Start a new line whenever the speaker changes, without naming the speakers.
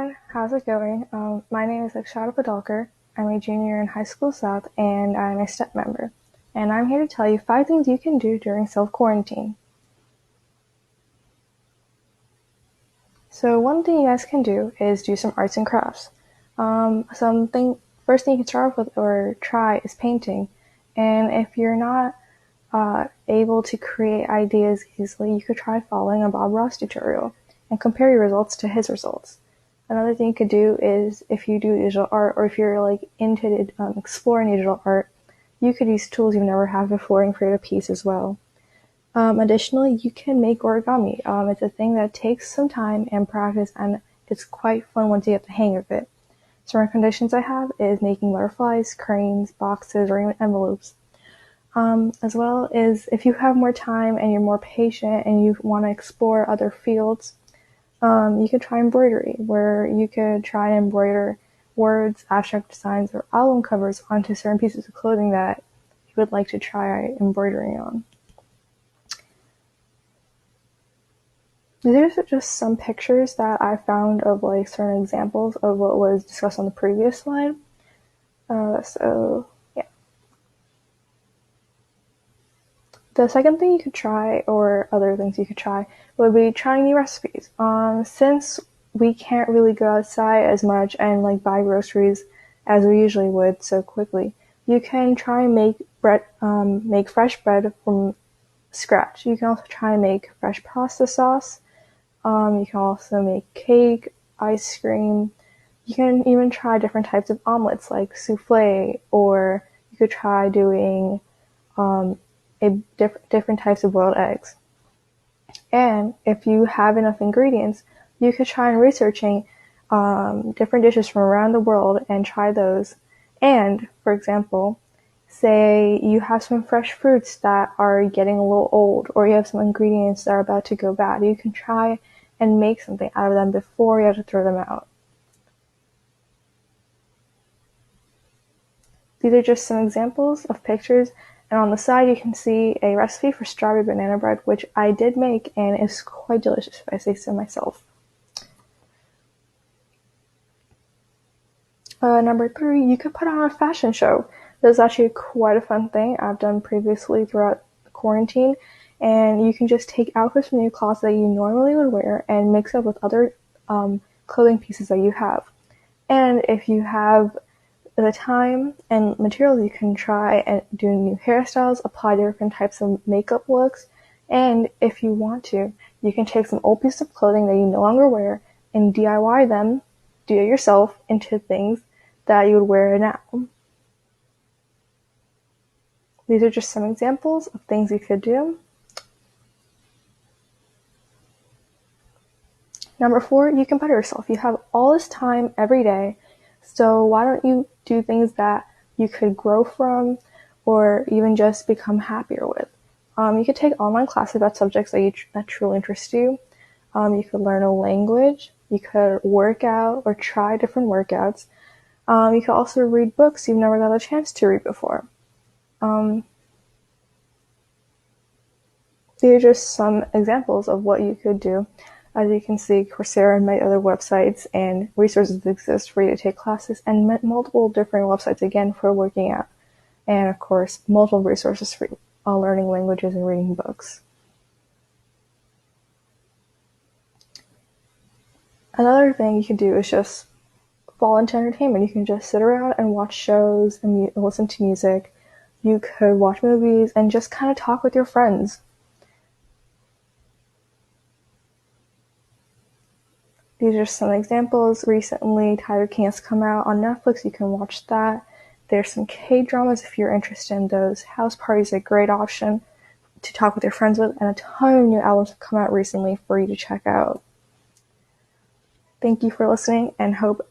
everyone, how's it going? My name is Akshata Padalkar. I'm a junior in High School South and I'm a STEP member. And I'm here to tell you 5 things you can do during self-quarantine. So one thing you guys can do is do some arts and crafts. First thing you can start off with or try is painting. And if you're not able to create ideas easily, you could try following a Bob Ross tutorial and compare your results to his results. Another thing you could do is if you do digital art or if you're into exploring digital art, you could use tools you've never had before and create a piece as well. Additionally, you can make origami. It's a thing that takes some time and practice, and it's quite fun once you get the hang of it. Some recommendations I have is making butterflies, cranes, boxes, or even envelopes. As well as if you have more time and you're more patient and you want to explore other fields, you could try embroidery, where you could try and embroider words, abstract designs, or album covers onto certain pieces of clothing that you would like to try embroidering on. These are just some pictures that I found of certain examples of what was discussed on the previous slide. Yeah. The second thing you could try, or other things you could try, would be trying new recipes. Since we can't really go outside as much and buy groceries as we usually would so quickly, you can try and make bread, make fresh bread from scratch. You can also try and make fresh pasta sauce. You can also make cake, ice cream. You can even try different types of omelets like souffle, or you could try doing different types of boiled eggs. And if you have enough ingredients, you could try and researching different dishes from around the world and try those. And, for example, say you have some fresh fruits that are getting a little old, or you have some ingredients that are about to go bad, you can try and make something out of them before you have to throw them out. These are just some examples of pictures, and on the side you can see a recipe for strawberry banana bread, which I did make and is quite delicious if I say so myself. Number 3, you could put on a fashion show. This is actually quite a fun thing I've done previously throughout quarantine, and you can just take outfits from your closet that you normally would wear and mix up with other clothing pieces that you have. And if you have the time and materials, you can try and do new hairstyles, apply different types of makeup looks, and if you want to, you can take some old pieces of clothing that you no longer wear and DIY them, do it yourself, into things that you would wear now. These are just some examples of things you could do. Number 4, you can better yourself. You have all this time every day, so why don't you do things that you could grow from or even just become happier with? You could take online classes about subjects that truly interest you. You could learn a language. You could work out or try different workouts. You could also read books you've never got a chance to read before. These are just some examples of what you could do. As you can see, Coursera and many other websites and resources exist for you to take classes, and multiple different websites again for working out. And of course, multiple resources for learning languages and reading books. Another thing you can do is just fall into entertainment. You can just sit around and watch shows and listen to music. You could watch movies and just kind of talk with your friends. These are some examples. Recently, Tiger King has come out on Netflix. You can watch that. There's some K-dramas if you're interested in those. House Party is a great option to talk with your friends with, and a ton of new albums have come out recently for you to check out. Thank you for listening, and hope